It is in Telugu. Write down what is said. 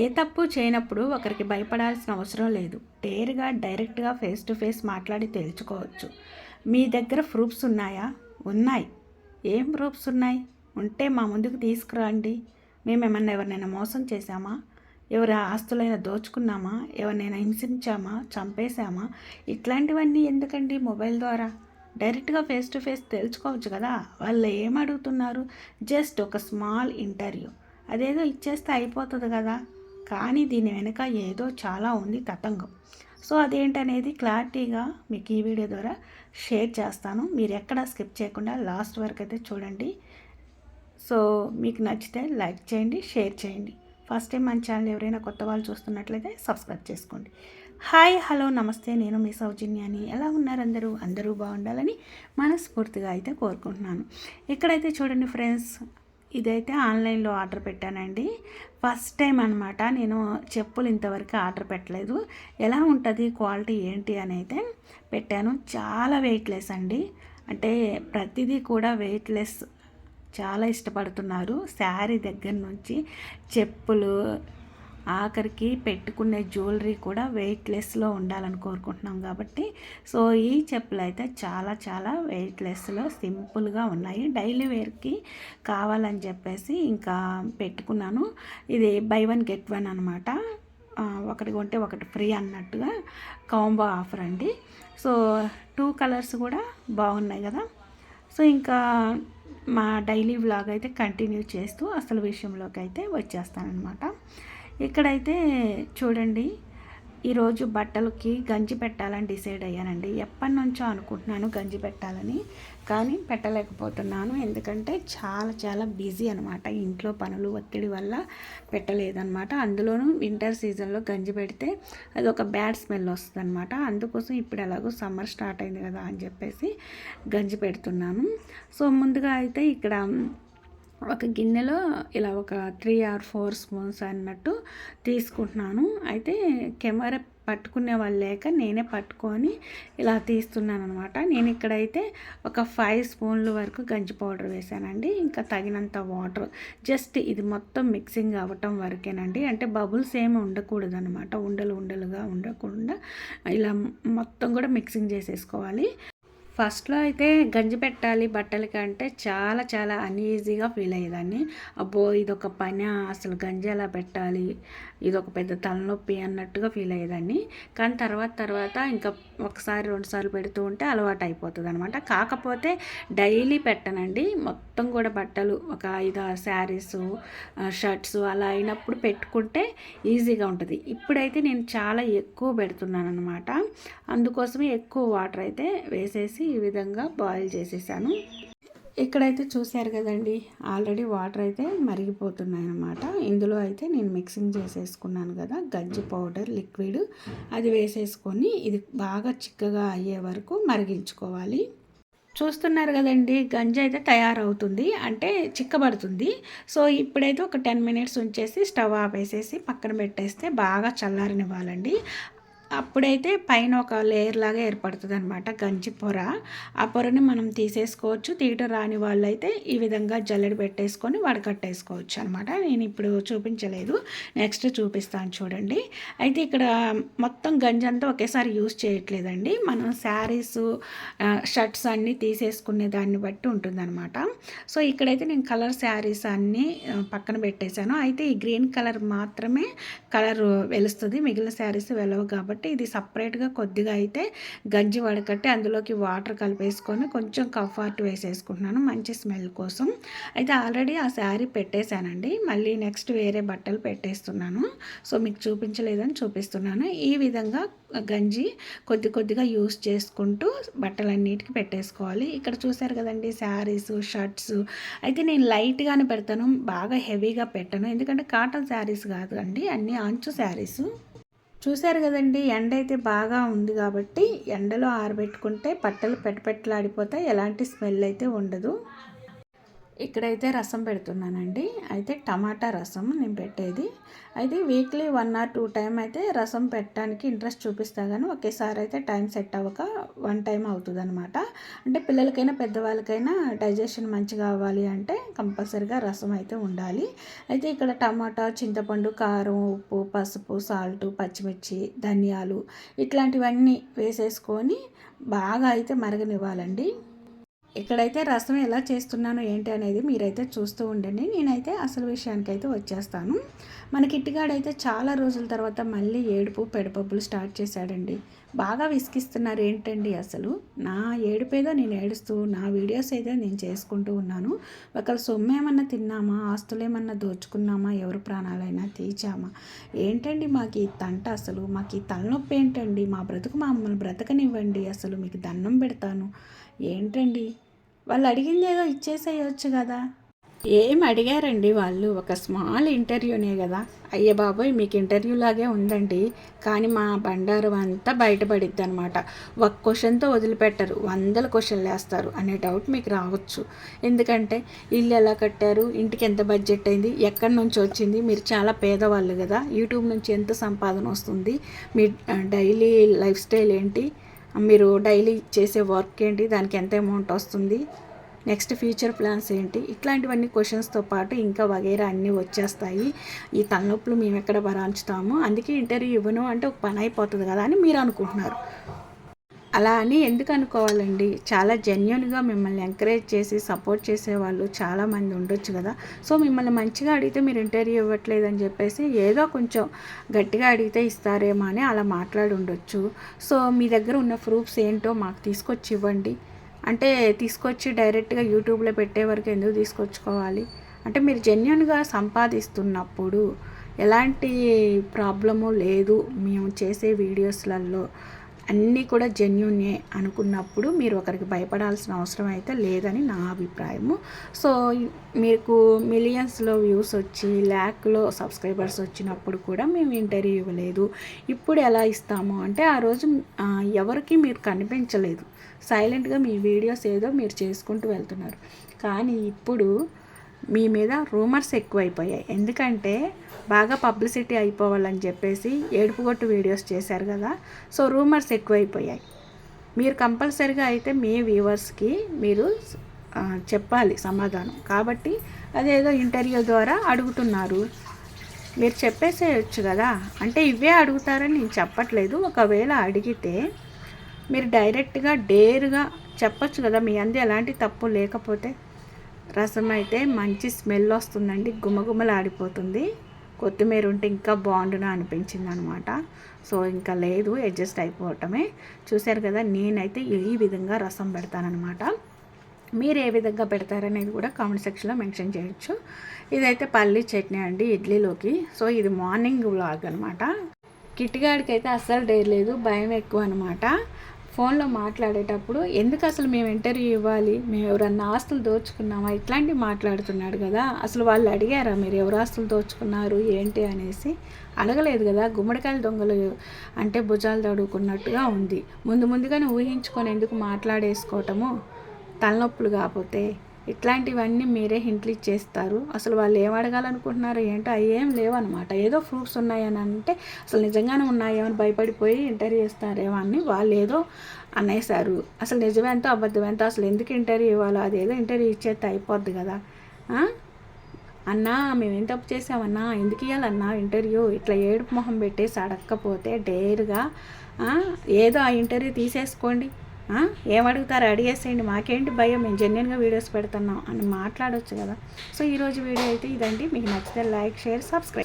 ఏ తప్పు చేయనప్పుడు ఒకరికి భయపడాల్సిన అవసరం లేదు. డేర్‌గా, డైరెక్ట్‌గా ఫేస్ టు ఫేస్ మాట్లాడి తేల్చుకోవచ్చు. మీ దగ్గర ప్రూఫ్స్ ఉన్నాయా? ఉన్నాయి. ఏం ప్రూఫ్స్ ఉన్నాయి? ఉంటే మా ముందుకు తీసుకురండి. మేమేమన్నా ఎవరినైనా మోసం చేశామా? ఎవరి ఆస్తులైనా దోచుకున్నామా? ఎవరినైనా హింసించామా? చంపేశామా? ఇట్లాంటివన్నీ ఎందుకండి మొబైల్ ద్వారా? డైరెక్ట్‌గా ఫేస్ టు ఫేస్ తెలుసుకోవచ్చు కదా! వాళ్ళు ఏమడుగుతున్నారు? జస్ట్ ఒక స్మాల్ ఇంటర్వ్యూ. అదేదో ఇచ్చేస్తే అయిపోతుంది కదా! కానీ దీని వెనుక ఏదో చాలా ఉంది తతంగం. సో అదేంటనేది క్లారిటీగా మీకు ఈ వీడియో ద్వారా షేర్ చేస్తాను. మీరు ఎక్కడ స్కిప్ చేయకుండా లాస్ట్ వరకు అయితే చూడండి. సో మీకు నచ్చితే లైక్ చేయండి, షేర్ చేయండి. ఫస్ట్ టైం మన ఛానల్ ఎవరైనా కొత్త వాళ్ళు చూస్తున్నట్లయితే సబ్స్క్రైబ్ చేసుకోండి. హాయ్, హలో, నమస్తే. నేను మీ సౌజన్యాని. ఎలా ఉన్నారు అందరూ? అందరూ బాగుండాలని మనస్ఫూర్తిగా అయితే కోరుకుంటున్నాను. ఇక్కడైతే చూడండి ఫ్రెండ్స్, ఇదైతే ఆన్లైన్లో ఆర్డర్ పెట్టానండి. ఫస్ట్ టైం అనమాట. నేను చెప్పులు ఇంతవరకు ఆర్డర్ పెట్టలేదు. ఎలా ఉంటుంది క్వాలిటీ ఏంటి అని అయితే పెట్టాను. చాలా వెయిట్లెస్ అండి. అంటే ప్రతిదీ కూడా వెయిట్లెస్ చాలా ఇష్టపడుతున్నారు. శారీ దగ్గర నుంచి చెప్పులు, ఆఖరికి పెట్టుకునే జ్యువెలరీ కూడా వెయిట్లెస్లో ఉండాలని కోరుకుంటున్నాం కాబట్టి సో ఈ చెప్పులు అయితే చాలా చాలా వెయిట్లెస్లో సింపుల్గా ఉన్నాయి. డైలీ వేర్కి కావాలని చెప్పేసి ఇంకా పెట్టుకున్నాను. ఇది బై వన్ గెట్ వన్ అనమాట. ఒకటి కొంటే ఒకటి ఫ్రీ అన్నట్టుగా కాంబో ఆఫర్ అండి. సో 2 కలర్స్ కూడా బాగున్నాయి కదా. సో ఇంకా మా డైలీ వ్లాగ్ అయితే కంటిన్యూ చేస్తూ అసలు విషయంలోకి అయితే వచ్చేస్తానమాట. ఇక్కడైతే చూడండి, ఈరోజు బట్టలకి గంజి పెట్టాలని డిసైడ్ అయ్యానండి. ఎప్పటి నుంచో అనుకుంటున్నాను గంజి పెట్టాలని, కానీ పెట్టలేకపోతున్నాను. ఎందుకంటే చాలా చాలా బిజీ అనమాట. ఇంట్లో పనులు ఒత్తిడి వల్ల పెట్టలేదన్నమాట. అందులోనూ వింటర్ సీజన్లో గంజి పెడితే అది ఒక బ్యాడ్ స్మెల్ వస్తుంది అనమాట. అందుకోసం ఇప్పుడు ఎలాగో సమ్మర్ స్టార్ట్ అయింది కదా అని చెప్పేసి గంజి పెడుతున్నాను. సో ముందుగా అయితే ఇక్కడ ఒక గిన్నెలో ఇలా ఒక 3 or 4 స్పూన్స్ అన్నట్టు తీసుకుంటున్నాను. అయితే కెమెరా పట్టుకునే వాళ్ళు లేక నేనే పట్టుకొని ఇలా తీస్తున్నాను అనమాట. నేను ఇక్కడైతే ఒక 5 స్పూన్ల వరకు గంజి పౌడర్ వేసానండి. ఇంకా తగినంత వాటర్, జస్ట్ ఇది మొత్తం మిక్సింగ్ అవ్వటం వరకేనండి. అంటే బబుల్స్ ఏమి ఉండకూడదు అనమాట. ఉండలు ఉండలుగా ఉండకుండా ఇలా మొత్తం కూడా మిక్సింగ్ చేసేసుకోవాలి. ఫస్ట్లో అయితే గంజి పెట్టాలి బట్టలకి అంటే చాలా చాలా అన్ఈజీగా ఫీల్ అయ్యేదాన్ని. అబ్బో ఇదొక పని, అసలు గంజి ఎలా పెట్టాలి, ఇదొక పెద్ద తలనొప్పి అన్నట్టుగా ఫీల్ అయ్యేదాన్ని. కానీ తర్వాత ఇంకా ఒకసారి 2 సార్లు పెడుతూ ఉంటే అలవాటు అయిపోతుంది అనమాట. కాకపోతే డైలీ పెట్టనండి. మొత్తం కూడా బట్టలు ఒక 5-6 శారీస్, షర్ట్స్ అలా అయినప్పుడు పెట్టుకుంటే ఈజీగా ఉంటుంది. ఇప్పుడైతే నేను చాలా ఎక్కువ పెడుతున్నాను అనమాట. అందుకోసమే ఎక్కువ వాటర్ అయితే వేసేసి ఈ విధంగా బాయిల్ చేసేసాను. ఇక్కడైతే చూశారు కదండి, ఆల్రెడీ వాటర్ అయితే మరిగిపోతున్నాయి అన్నమాట. ఇందులో అయితే నేను మిక్సింగ్ చేసేసుకున్నాను కదా గంజి పౌడర్ లిక్విడ్, అది వేసేసుకొని ఇది బాగా చిక్కగా అయ్యే వరకు మరిగించుకోవాలి. చూస్తున్నారు కదండి, గంజి అయితే తయారవుతుంది, అంటే చిక్కబడుతుంది. సో ఇప్పుడైతే ఒక 10 minutes ఉంచేసి స్టవ్ ఆపేసేసి పక్కన పెట్టేస్తే బాగా చల్లారనివ్వాలండి. అప్పుడైతే పైన ఒక లేయర్ లాగా ఏర్పడుతుంది అనమాట గంజి పొర. ఆ పొరని మనం తీసేసుకోవచ్చు. తీయటం రాని వాళ్ళు అయితే ఈ విధంగా జల్లెడ పెట్టేసుకొని వడకట్టేసుకోవచ్చు అనమాట. నేను ఇప్పుడు చూపించలేదు, నెక్స్ట్ చూపిస్తాను చూడండి. అయితే ఇక్కడ మొత్తం గంజి అంతా ఒకేసారి యూజ్ చేయట్లేదండి. మనం శారీస్, షర్ట్స్ అన్నీ తీసేసుకునే దాన్ని బట్టి ఉంటుందన్నమాట. సో ఇక్కడైతే నేను కలర్ శారీస్ అన్నీ పక్కన పెట్టేశాను. అయితే ఈ గ్రీన్ కలర్ మాత్రమే కలర్ వెలుస్తుంది, మిగిలిన శారీస్ వెళ్ళవు కాబట్టి ఇది సపరేట్గా కొద్దిగా అయితే గంజి వడకట్టి అందులోకి వాటర్ కలిపేసుకొని కొంచెం కంఫర్ట్ వేసేసుకుంటున్నాను మంచి స్మెల్ కోసం. అయితే ఆల్రెడీ ఆ శారీ పెట్టేశానండి. మళ్ళీ నెక్స్ట్ వేరే బట్టలు పెట్టేస్తున్నాను. సో మీకు చూపించలేదని చూపిస్తున్నాను. ఈ విధంగా గంజి కొద్దిగా యూస్ చేసుకుంటూ బట్టలన్నిటికీ పెట్టేసుకోవాలి. ఇక్కడ చూసారు కదండి శారీస్, షర్ట్స్. అయితే నేను లైట్గానే పెడతాను, బాగా హెవీగా పెట్టను. ఎందుకంటే కాటన్ శారీస్ కాదు అండి, అన్నీ అంచు శారీస్. చూశారు కదండి, ఎండ అయితే బాగా ఉంది కాబట్టి ఎండలో ఆరబెట్టుకుంటే బట్టలు పెట్టలాడిపోతాయి, ఎలాంటి స్మెల్ అయితే ఉండదు. ఇక్కడైతే రసం పెడుతున్నానండి. అయితే టమాటా రసం నేను పెట్టేది. అయితే వీక్లీ 1 ఆర్ 2 టైమ్ అయితే రసం పెట్టడానికి ఇంట్రెస్ట్ చూపిస్తా కానీ ఒకేసారి అయితే టైం సెట్ అవ్వక 1 టైం అవుతుందనమాట. అంటే పిల్లలకైనా పెద్దవాళ్ళకైనా డైజెషన్ మంచిగా అవ్వాలి అంటే కంపల్సరీగా రసం అయితే ఉండాలి. అయితే ఇక్కడ టమాటా, చింతపండు, కారం, ఉప్పు, పసుపు, సాల్ట్, పచ్చిమిర్చి, ధనియాలు ఇట్లాంటివన్నీ వేసేసుకొని బాగా అయితే మరగనివ్వాలండి. ఇక్కడైతే రసం ఎలా చేస్తున్నాను ఏంటి అనేది మీరైతే చూస్తూ ఉండండి. నేనైతే అసలు విషయానికైతే వచ్చేస్తాను. మన కిట్టిగాడైతే చాలా రోజుల తర్వాత మళ్ళీ ఏడుపు పెడపబ్బులు స్టార్ట్ చేశాడండి. బాగా విసిగిస్తున్నారు ఏంటండి అసలు. నా ఏడుపేదో నేను ఏడుస్తూ నా వీడియోస్ అయితే నేను చేసుకుంటూ ఉన్నాను. ఒకళ్ళ సొమ్ము ఏమన్నా తిన్నామా, ఆస్తులు ఏమన్నా దోచుకున్నామా, ఎవరి ప్రాణాలైనా తీర్చామా, ఏంటండి మాకు ఈ తంట, అసలు మాకు ఈ తలనొప్పి ఏంటండి, మా బ్రతుకు మమ్మల్ని బ్రతకనివ్వండి, అసలు మీకు దండం పెడతాను. ఏంటండి వాళ్ళు అడిగింది ఏదో ఇచ్చేసేయచ్చు కదా. ఏం అడిగారండి వాళ్ళు, ఒక స్మాల్ ఇంటర్వ్యూనే కదా. అయ్యే బాబోయ్ మీకు ఇంటర్వ్యూ లాగే ఉందండి, కానీ మా బండారం అంతా బయటపడిద్ది అనమాట. ఒక క్వశ్చన్తో వదిలిపెట్టరు, 100 క్వశ్చన్లు వేస్తారు అనే డౌట్ మీకు రావచ్చు. ఎందుకంటే ఇల్లు ఎలా కట్టారు, ఇంటికి ఎంత బడ్జెట్ అయింది, ఎక్కడి నుంచి వచ్చింది, మీరు చాలా పేదవాళ్ళు కదా, యూట్యూబ్ నుంచి ఎంత సంపాదన వస్తుంది, మీ డైలీ లైఫ్ స్టైల్ ఏంటి, మీరు డైలీ చేసే వర్క్ ఏంటి, దానికి ఎంత అమౌంట్ వస్తుంది, నెక్స్ట్ ఫ్యూచర్ ప్లాన్స్ ఏంటి, ఇట్లాంటివన్నీ క్వశ్చన్స్తో పాటు ఇంకా వగైరా అన్నీ వచ్చేస్తాయి. ఈ తలనొప్పులు మేము ఎక్కడ భరాంచుతాము, అందుకే ఇంటర్వ్యూ ఇవ్వను అంటే ఒక పని అయిపోతుంది కదా అని మీరు అనుకుంటున్నారు. అలా అని ఎందుకు అనుకోవాలండి, చాలా జెన్యున్గా మిమ్మల్ని ఎంకరేజ్ చేసి సపోర్ట్ చేసేవాళ్ళు చాలామంది ఉండొచ్చు కదా. సో మిమ్మల్ని మంచిగా అడిగితే మీరు ఇంటర్వ్యూ ఇవ్వట్లేదని చెప్పేసి ఏదో కొంచెం గట్టిగా అడిగితే ఇస్తారేమో అని అలా మాట్లాడి ఉండొచ్చు. సో మీ దగ్గర ఉన్న ప్రూఫ్స్ ఏంటో మాకు తీసుకొచ్చి ఇవ్వండి అంటే, తీసుకొచ్చి డైరెక్ట్గా యూట్యూబ్లో పెట్టే వరకు ఎందుకు తీసుకొచ్చుకోవాలి అంటే, మీరు జెన్యున్గా సంపాదిస్తున్నప్పుడు ఎలాంటి ప్రాబ్లము లేదు, మేము చేసే వీడియోస్లలో అన్నీ కూడా జెన్యునే అనుకున్నప్పుడు మీరు ఒకరికి భయపడాల్సిన అవసరం అయితే లేదని నా అభిప్రాయము. సో మీకు మిలియన్స్లో వ్యూస్ వచ్చి ల్యాక్లో సబ్స్క్రైబర్స్ వచ్చినప్పుడు కూడా మేము ఇంటర్వ్యూ ఇవ్వలేదు. ఇప్పుడు ఎలా ఇస్తాము అంటే, ఆ రోజు ఎవరికి మీరు కనిపించలేదు, సైలెంట్గా మీ వీడియోస్ ఏదో మీరు చేసుకుంటూ వెళ్తున్నారు. కానీ ఇప్పుడు మీ మీద రూమర్స్ ఎక్కువైపోయాయి, ఎందుకంటే బాగా పబ్లిసిటీ అయిపోవాలని చెప్పేసి ఏడుపుగొట్టు వీడియోస్ చేశారు కదా. సో రూమర్స్ ఎక్కువైపోయాయి. మీరు కంపల్సరీగా అయితే మీ వ్యూవర్స్కి మీరు చెప్పాలి సమాధానం. కాబట్టి అదేదో ఇంటర్వ్యూ ద్వారా అడుగుతున్నారు, మీరు చెప్పేసేయచ్చు కదా. అంటే ఇవే అడుగుతారని నేను చెప్పట్లేదు, ఒకవేళ అడిగితే మీరు డైరెక్ట్గా డేర్గా చెప్పచ్చు కదా, మీ అంది ఎలాంటి తప్పు లేకపోతే. రసం అయితే మంచి స్మెల్ వస్తుందండి, గుమగుమలాడిపోతుంది. కొత్తిమీర ఉంటే ఇంకా బాగుండునా అనిపించింది అనమాట. సో ఇంకా లేదు, అడ్జస్ట్ అయిపోవటమే. చూశారు కదా, నేనైతే ఈ విధంగా రసం పెడతానమాట. మీరు ఏ విధంగా పెడతారనేది కూడా కామెంట్ సెక్షన్లో మెన్షన్ చేయొచ్చు. ఇదైతే పల్లీ చట్నీ అండి ఇడ్లీలోకి. సో ఇది మార్నింగ్ వ్లాగ్ అనమాట. కిట్టిగాడికి అయితే అస్సలు డేర్ లేదు, భయం ఎక్కువ అనమాట. ఫోన్లో మాట్లాడేటప్పుడు ఎందుకు అసలు మేము ఇంటర్వ్యూ ఇవ్వాలి, మేము ఎవరన్నా ఆస్తులు దోచుకున్నామా ఇట్లాంటివి మాట్లాడుతున్నాడు కదా. అసలు వాళ్ళు అడిగారా మీరు ఎవరు ఆస్తులు దోచుకున్నారు ఏంటి అనేసి? అడగలేదు కదా. గుమ్మడికాయల దొంగలు అంటే భుజాలు తడుకున్నట్టుగా ఉంది. ముందుగానే ఊహించుకొని ఎందుకు మాట్లాడేసుకోవటము, తలనొప్పులు కాకపోతే. ఇట్లాంటివన్నీ మీరే హింట్లు ఇచ్చేస్తారు. అసలు వాళ్ళు ఏం అడగాలనుకుంటున్నారు ఏంటో అవి ఏం లేవన్నమాట. ఏదో ప్రూఫ్స్ ఉన్నాయని అంటే అసలు నిజంగానే ఉన్నాయేమని భయపడిపోయి ఇంటర్వ్యూ ఇస్తారేమో అని వాళ్ళు ఏదో అనేసారు. అసలు నిజమేంతో అబద్ధమేంతో అసలు ఎందుకు ఇంటర్వ్యూ ఇవ్వాలో, అదేదో ఇంటర్వ్యూ ఇచ్చేస్తే అయిపోద్ది కదా. అన్నా మేమేం తప్పు చేసామన్నా, ఎందుకు ఇవ్వాలన్నా ఇంటర్వ్యూ, ఇట్లా ఏడుపు మొహం పెట్టేసి అడగకపోతే డేర్గా ఏదో ఆ ఇంటర్వ్యూ తీసేసుకోండి, ఏమడుగుతారు అడిగేసేయండి, మాకేంటి భయం, మేము జెన్యున్గా వీడియోస్ పెడుతున్నాం అని మాట్లాడవచ్చు కదా. సో ఈరోజు వీడియో అయితే ఇదండి. మీకు నచ్చితే లైక్, షేర్, సబ్స్క్రైబ్.